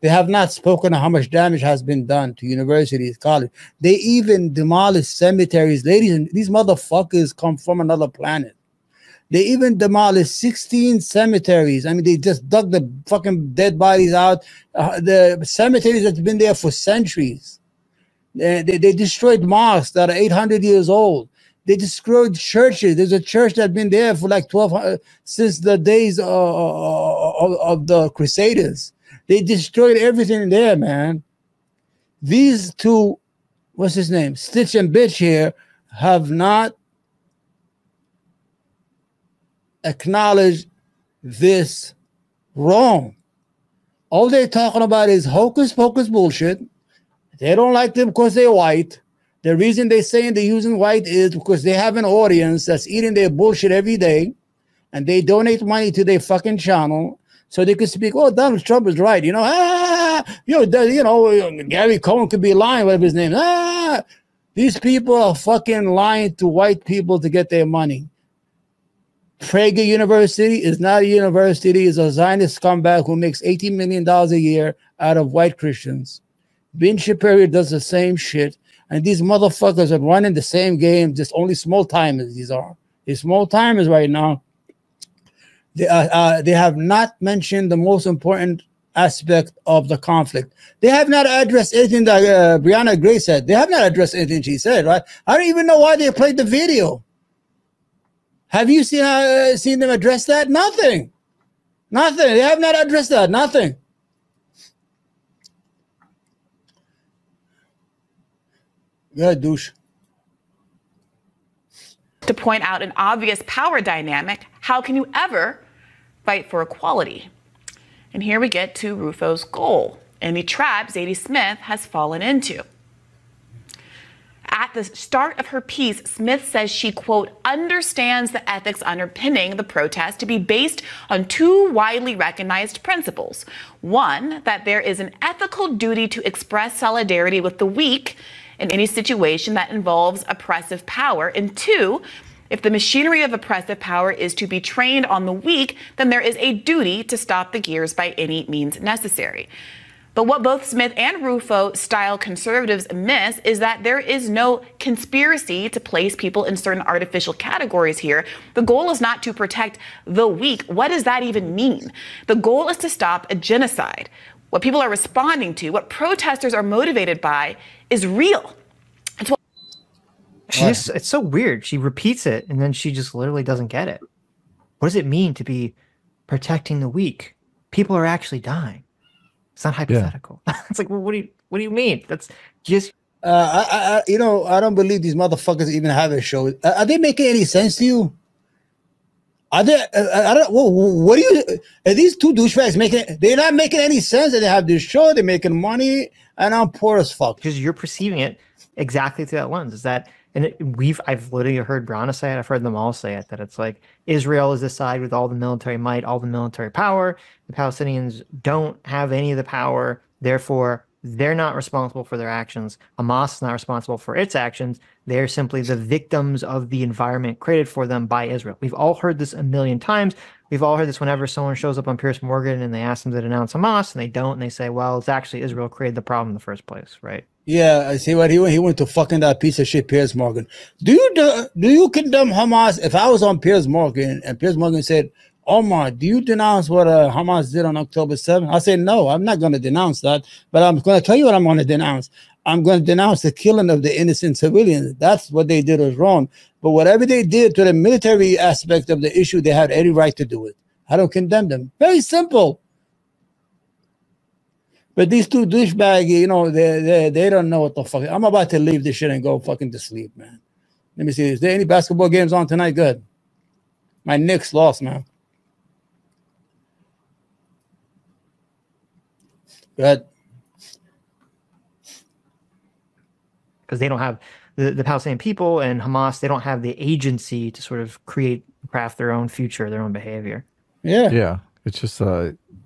They have not spoken on how much damage has been done to universities, colleges. They even demolished cemeteries. Ladies, and these motherfuckers come from another planet. They even demolished 16 cemeteries. I mean, they just dug the fucking dead bodies out. The cemeteries that's been there for centuries. They destroyed mosques that are 800 years old. They destroyed churches. There's a church that's been there for like 1200 since the days of the Crusaders. They destroyed everything there, man. These two, what's his name, Stitch and Bitch here, have not acknowledged this wrong. All they're talking about is hocus pocus bullshit. They don't like them because they're white. The reason they're saying they're using white is because they have an audience that's eating their bullshit every day, and they donate money to their fucking channel so they can speak, oh, Donald Trump is right. Gary Cohen could be lying, whatever his name is. These people are fucking lying to white people to get their money. Prager University is not a university. It's a Zionist scumbag who makes $18 million a year out of white Christians. Ben Shapiro does the same shit. And these motherfuckers are running the same game, just only small timers. These are. They're small timers right now. They have not mentioned the most important aspect of the conflict. They have not addressed anything that Brianna Gray said. They have not addressed anything she said, right? I don't even know why they played the video. Have you seen them address that? Nothing. Nothing. They have not addressed that. Nothing. Go ahead, douche. To point out an obvious power dynamic, how can you ever fight for equality? And here we get to Rufo's goal and the trap Zadie Smith has fallen into. At the start of her piece, Smith says she, quote, understands the ethics underpinning the protest to be based on two widely recognized principles. One, that there is an ethical duty to express solidarity with the weak in any situation that involves oppressive power. And two, if the machinery of oppressive power is to be trained on the weak, then there is a duty to stop the gears by any means necessary. But what both Smith and Rufo-style conservatives miss is that there is no conspiracy to place people in certain artificial categories here. The goal is not to protect the weak. What does that even mean? The goal is to stop a genocide. What people are responding to, what protesters are motivated by, is real. It's so weird. She repeats it, and then she just literally doesn't get it. What does it mean to be protecting the weak? People are actually dying. It's not hypothetical. Yeah. It's like, well, what do you mean? That's just. I don't believe these motherfuckers even have a show. Are they making any sense to you? Are they? I don't. What do you? Are these two douchebags making? They're not making any sense. And they have this show. They're making money, and I'm poor as fuck. Because you're perceiving it exactly through that lens. Is that? And I've literally heard Brana say it. I've heard them all say it, that it's like Israel is the side with all the military might, all the military power. The Palestinians don't have any of the power. Therefore, they're not responsible for their actions. Hamas is not responsible for its actions. They're simply the victims of the environment created for them by Israel. We've all heard this a million times. We've all heard this whenever someone shows up on Piers Morgan and they ask them to denounce Hamas, and they don't, and they say, well, it's actually Israel created the problem in the first place, right? Yeah, I see what he went. He went to fucking that piece of shit, Piers Morgan. Do you condemn Hamas? If I was on Piers Morgan and Piers Morgan said, Omar, do you denounce what Hamas did on October 7th? I say, no, I'm not going to denounce that, but I'm going to tell you what I'm going to denounce. I'm going to denounce the killing of the innocent civilians. That's what they did was wrong. But whatever they did to the military aspect of the issue, they had any right to do it. I don't condemn them. Very simple. But these two douchebags, they don't know what the fuck. I'm about to leave this shit and go fucking to sleep, man. Let me see. Is there any basketball games on tonight? Good. My Knicks lost, man. Good. Because they don't have the Palestinian people and Hamas, they don't have the agency to sort of craft their own future, their own behavior. Yeah. Yeah. It's just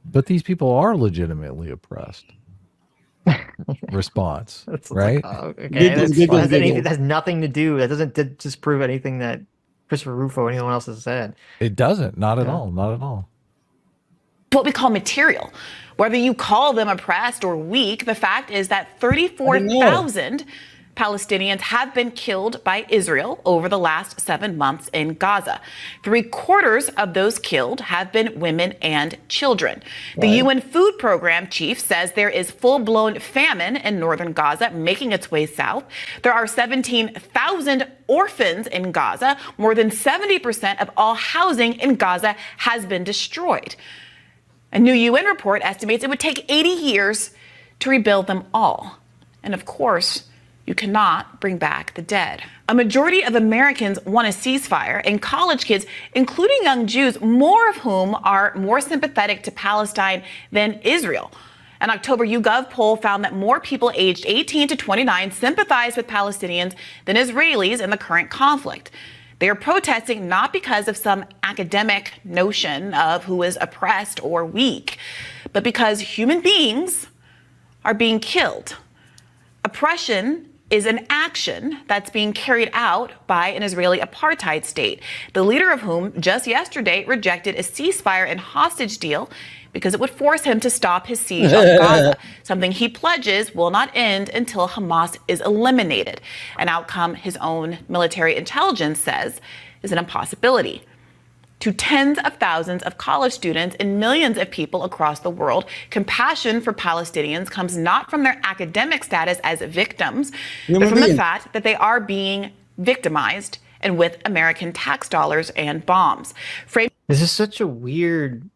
but these people are legitimately oppressed. Response, right? Like, okay, that has nothing to do. That doesn't disprove anything that Christopher Rufo or anyone else has said. It doesn't. Not at all. Not at all. What we call material. Whether you call them oppressed or weak, the fact is that 34,000 Palestinians have been killed by Israel over the last 7 months in Gaza. 3/4 of those killed have been women and children. The UN Food Program chief says there is full-blown famine in northern Gaza making its way south. There are 17,000 orphans in Gaza. More than 70% of all housing in Gaza has been destroyed. A new UN report estimates it would take 80 years to rebuild them all. And of course, you cannot bring back the dead. A majority of Americans want a ceasefire, and college kids, including young Jews, more of whom are more sympathetic to Palestine than Israel. An October YouGov poll found that more people aged 18 to 29 sympathize with Palestinians than Israelis in the current conflict. They are protesting not because of some academic notion of who is oppressed or weak, but because human beings are being killed. Oppression is an action that's being carried out by an Israeli apartheid state, the leader of whom just yesterday rejected a ceasefire and hostage deal because it would force him to stop his siege of Gaza, something he pledges will not end until Hamas is eliminated, an outcome his own military intelligence says is an impossibility. To tens of thousands of college students and millions of people across the world, compassion for Palestinians comes not from their academic status as victims, but from the fact that they are being victimized and with American tax dollars and bombs. This is such a weird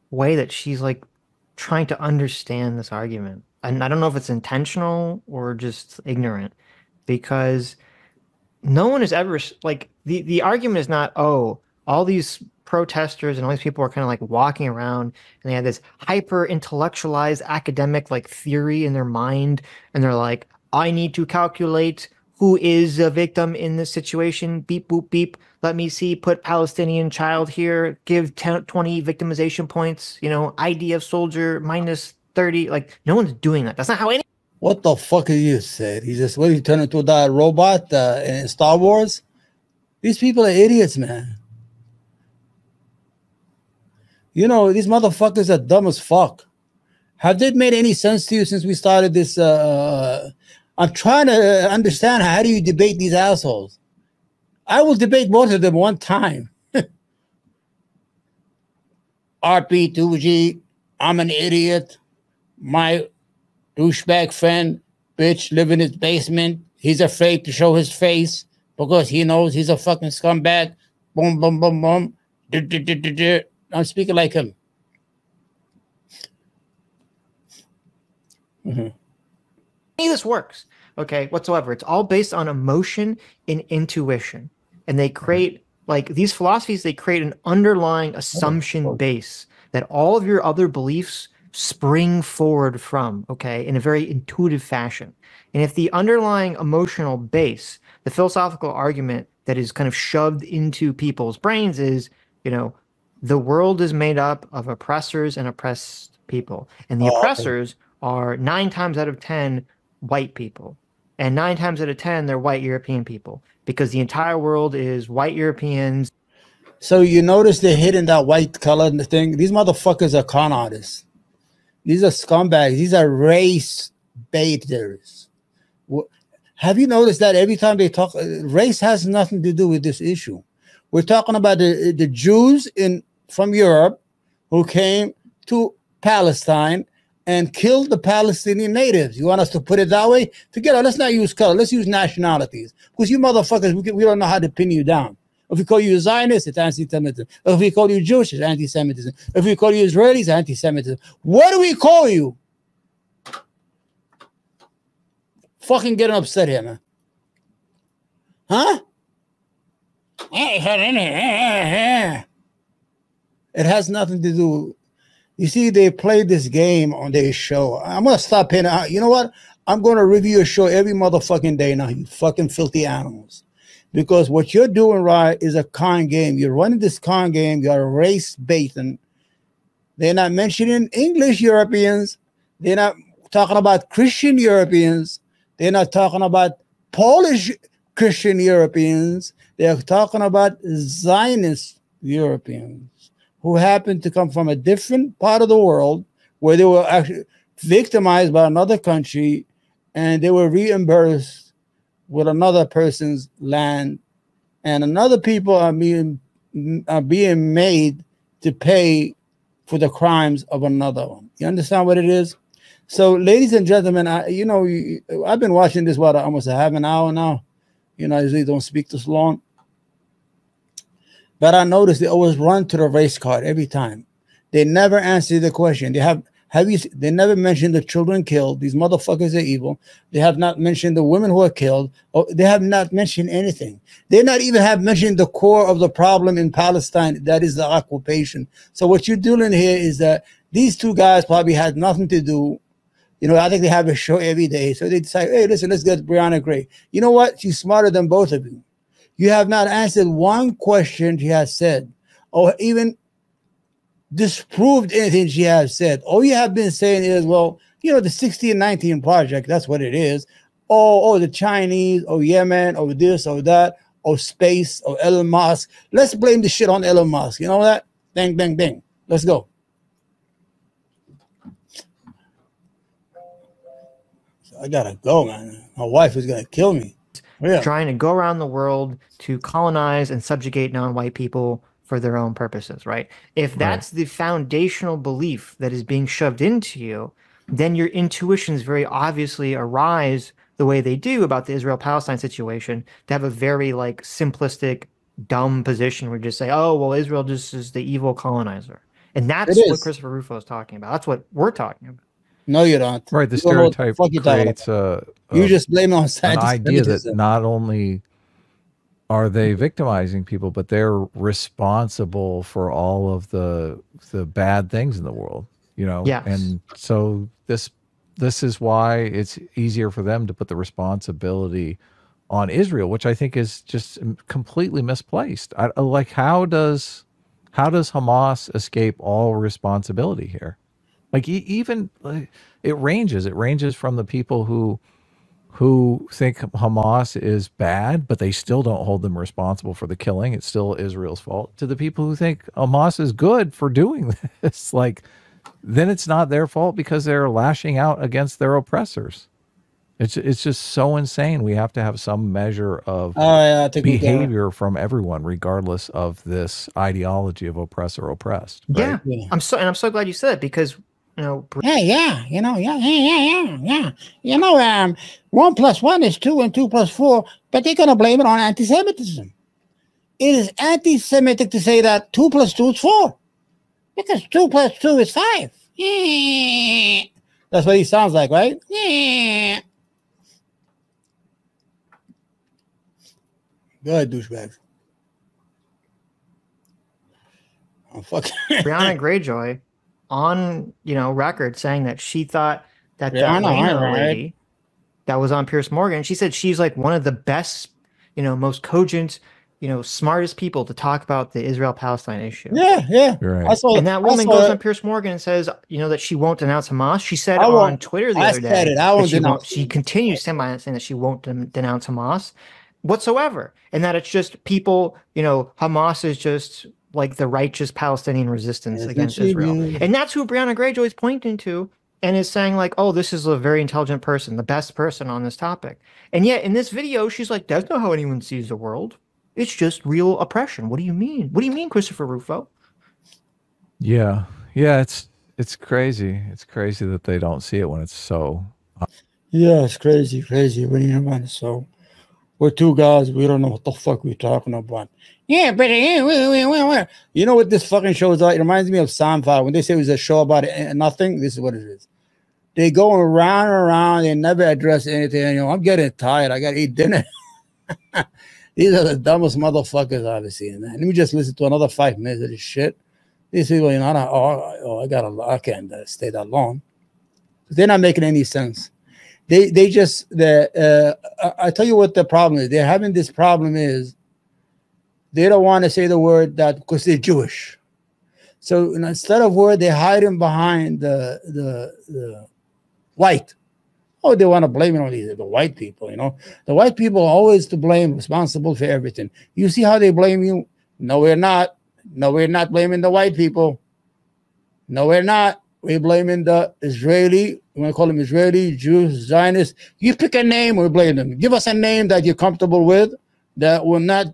way that she's like trying to understand this argument. And I don't know if it's intentional or just ignorant, because no one is ever like the argument is not, oh, all these protesters and all these people are kind of like walking around and they have this hyper intellectualized academic like theory in their mind. And they're like, I need to calculate who is a victim in this situation. Beep, boop, beep. Let me see, put Palestinian child here, give 20 victimization points, IDF soldier minus 30. Like, no one's doing that. That's not how any. What the fuck are you said? He just, what, he turned into that robot in Star Wars? These people are idiots, man. These motherfuckers are dumb as fuck. Have they made any sense to you since we started this? I'm trying to understand, how do you debate these assholes? I will debate both of them one time. RP2G, I'm an idiot. My douchebag friend, bitch, live in his basement. He's afraid to show his face because he knows he's a fucking scumbag. Boom, boom, boom, boom. I'm speaking like him. Any of this works, okay, whatsoever. It's all based on emotion and intuition. And they create, like, these philosophies, they create an underlying assumption base that all of your other beliefs spring forward from, okay, in a very intuitive fashion. And if the underlying emotional base, the philosophical argument that is kind of shoved into people's brains is, you know, the world is made up of oppressors and oppressed people. And the oppressors are 9 times out of 10 white people. And 9 times out of 10, they're white European people, because the entire world is white Europeans. So you notice they're hitting that white color in the thing. These motherfuckers are con artists. These are scumbags. These are race baiters. Have you noticed that every time they talk, race has nothing to do with this issue? We're talking about the Jews from Europe who came to Palestine and killed the Palestinian natives. You want us to put it that way? Forget it. Let's not use color. Let's use nationalities. Because you motherfuckers, we don't know how to pin you down. If we call you Zionist, it's anti-Semitism. If we call you Jewish, it's anti-Semitism. If we call you Israeli, it's anti-Semitism. What do we call you? Fucking getting upset here, man. Huh? It has nothing to do. You see, they played this game on their show. I'm going to stop paying. You know what? I'm going to review a show every motherfucking day now, you fucking filthy animals. Because what you're doing, right, is a con game. You're running this con game. You're race baiting. They're not mentioning English Europeans. They're not talking about Christian Europeans. They're not talking about Polish Christian Europeans. They're talking about Zionist Europeans who happen to come from a different part of the world where they were actually victimized by another country and they were reimbursed with another person's land, and another people are being made to pay for the crimes of another one. You understand what it is? So, ladies and gentlemen, I've been watching this almost a half an hour now. You know, I usually don't speak this long, but I noticed they always run to the race card every time. They never answer the question. They never mentioned the children killed. These motherfuckers are evil. They have not mentioned the women who are killed. They have not mentioned anything. They not even have mentioned the core of the problem in Palestine. That is the occupation. So what you're doing here is that these two guys probably had nothing to do. You know, I think they have a show every day. So they decide, hey, listen, let's get Brianna Gray. You know what? She's smarter than both of you. You have not answered one question she has said, or even disproved anything she has said. All you have been saying is, well, you know, the 1619 project, that's what it is. Oh, the Chinese, or Yemen, or this, or that, or space, or Elon Musk. Let's blame the shit on Elon Musk. You know that? Bang, bang, bang. Let's go. So I gotta go, man. My wife is gonna kill me. Yeah. Trying to go around the world to colonize and subjugate non-white people for their own purposes, right? If that's the foundational belief that is being shoved into you, then your intuitions very obviously arise the way they do about the Israel-Palestine situation, to have a very like simplistic, dumb position where you just say, oh, well, Israel just is the evil colonizer. And that's what Christopher Rufo is talking about. That's what we're talking about. No, you don't. Right, the stereotype creates you just blame it on an idea that not only are they victimizing people, but they're responsible for all of the bad things in the world, you know? Yes. And so this is why it's easier for them to put the responsibility on Israel, which I think is just completely misplaced. Like, how does Hamas escape all responsibility here? Like, even it ranges from the people who think Hamas is bad, but they still don't hold them responsible for the killing. It's still Israel's fault, to the people who think Hamas is good for doing this. Like, then it's not their fault because they're lashing out against their oppressors. It's just so insane. We have to have some measure of behavior from everyone, regardless of this ideology of oppressor oppressed. Right? Yeah. I'm so glad you said it, because you know. Yeah. 1 + 1 is 2 and 2 + 4, but they're gonna blame it on anti-Semitism. It is anti-Semitic to say that 2 + 2 is 4, because 2 + 2 is 5. That's what he sounds like, right? Go ahead, douchebags. I'm fucking Brianna Greyjoy on record saying that she thought that Lena lady that was on Piers Morgan, she said she's like one of the best, most cogent, smartest people to talk about the Israel-Palestine issue. Yeah. Right. And that woman goes on Piers Morgan and says, that she won't denounce Hamas. She said on Twitter the other day that she continues saying that she won't denounce Hamas whatsoever, and that it's just people, Hamas is just like the righteous Palestinian resistance against Israel. And that's who Brianna Greyjoy is pointing to and is saying like, oh, this is a very intelligent person, the best person on this topic. And yet in this video, she's like, that's not how anyone sees the world. It's just real oppression. What do you mean? What do you mean, Christopher Rufo? Yeah. It's crazy. It's crazy that they don't see it when it's so. Yeah, it's crazy. So we're two guys. We don't know what the fuck we're talking about. Yeah, but you know what this fucking show is like? It reminds me of Seinfeld. When they say it was a show about nothing, this is what it is. They go around and around. They never address anything. I'm getting tired. I got to eat dinner. These are the dumbest motherfuckers I've ever seen. Man. Let me just listen to another 5 minutes of this shit. These people, I can't stay that long. They're not making any sense. I tell you what the problem is. They're having this problem is they don't want to say the word that because they're Jewish. So instead of word, they're hiding behind the white. Oh, they want to blame it on the white people, The white people are always to blame, responsible for everything. You see how they blame you? No, we're not. No, we're not blaming the white people. No, we're not. We're blaming the Israeli. We want to call them Israeli, Jews, Zionists. You pick a name, we blame them. Give us a name that you're comfortable with that will not.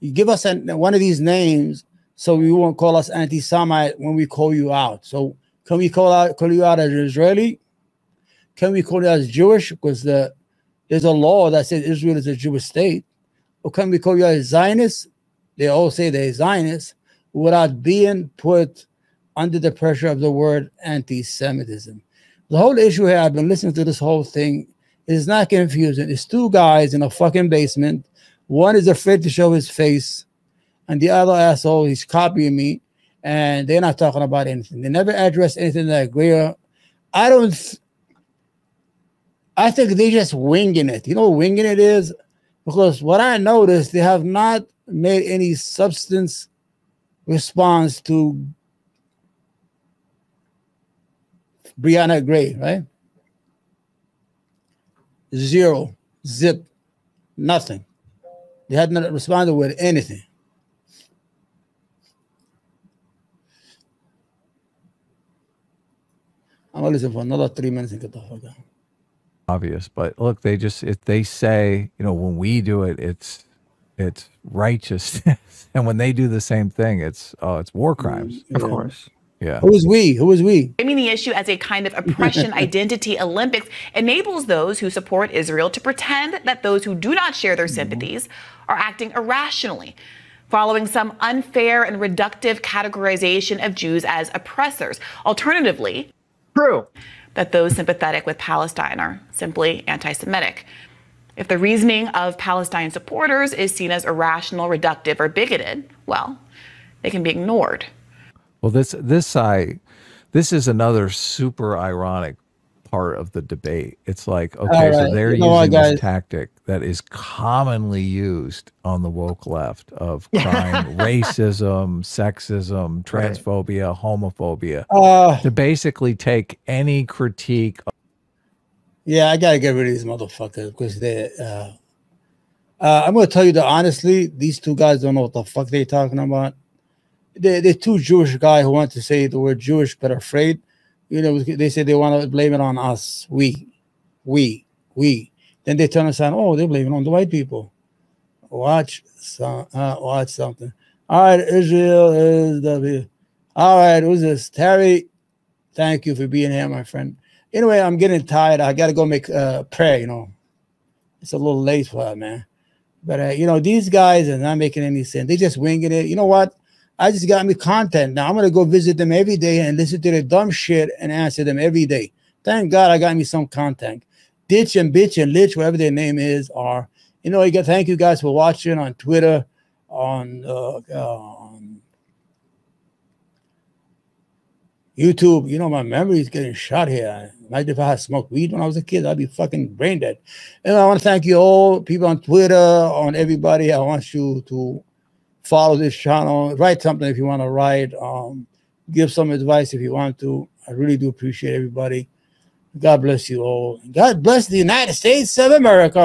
You give us one of these names so you won't call us anti-Semite when we call you out. So can we call you out as Israeli? Can we call you as Jewish? Because there's a law that says Israel is a Jewish state. Or can we call you as Zionist? They all say they're Zionists without being put under the pressure of the word anti-Semitism. The whole issue here, I've been listening to this whole thing, is not confusing. It's two guys in a fucking basement. One is afraid to show his face, and the other asshole, he's copying me, and they're not talking about anything. They never address anything that I agree on. I think they're just winging it. You know what winging it is? Because what I noticed, they have not made any substance response to Brianna Gray, right? Zero, zip, nothing. They had not responded with anything. I'm gonna listen for another 3 minutes and get the fuck out. Obvious, but look, if they say, when we do it, it's righteousness, and when they do the same thing, it's war crimes. Of course. Yeah. Who is we? Framing the issue as a kind of oppression identity Olympics enables those who support Israel to pretend that those who do not share their sympathies are acting irrationally, following some unfair and reductive categorization of Jews as oppressors. Alternatively, true that those sympathetic with Palestine are simply anti-Semitic. If the reasoning of Palestine supporters is seen as irrational, reductive, or bigoted, well, they can be ignored. Well, this is another super ironic part of the debate. It's like, okay, so they're using this tactic that is commonly used on the woke left of crying racism, sexism, transphobia, homophobia, to basically take any critique. Yeah, I gotta get rid of these motherfuckers because I'm gonna tell you that honestly, these two guys don't know what the fuck they're talking about. the two Jewish guy who want to say the word Jewish but afraid, you know, they say they want to blame it on us. We. Then they turn us on. Oh, they blame it on the white people. Watch something. All right, Israel is the. All right, who's this? Terry. Thank you for being here, my friend. Anyway, I'm getting tired. I got to go make prayer. You know, it's a little late for that, man. But you know, these guys are not making any sense. They just winging it. You know what? I just got me content. Now I'm gonna go visit them every day and listen to their dumb shit and answer them every day. Thank God I got me some content. Ditch and bitch and lich, whatever their name is, are. You know, thank you guys for watching on Twitter, on YouTube. You know, my memory is getting shot here. Imagine if I had smoked weed when I was a kid, I'd be fucking brain dead. And I want to thank you all, people on Twitter, on everybody. I want you to follow this channel, write something if you want to write, give some advice if you want to. I really do appreciate everybody. God bless you all. God bless the United States of America.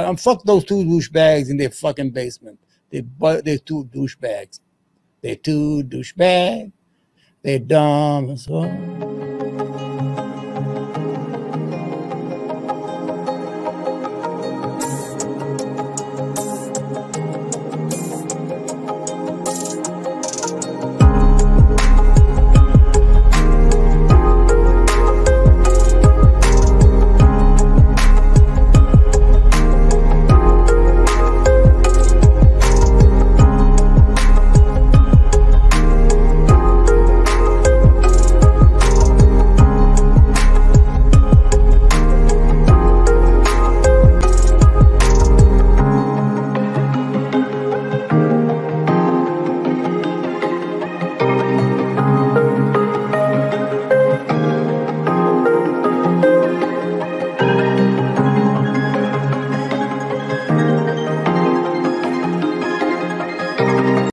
And fuck those two douchebags in their fucking basement. They're two douchebags. They're two douchebags. They're dumb as well.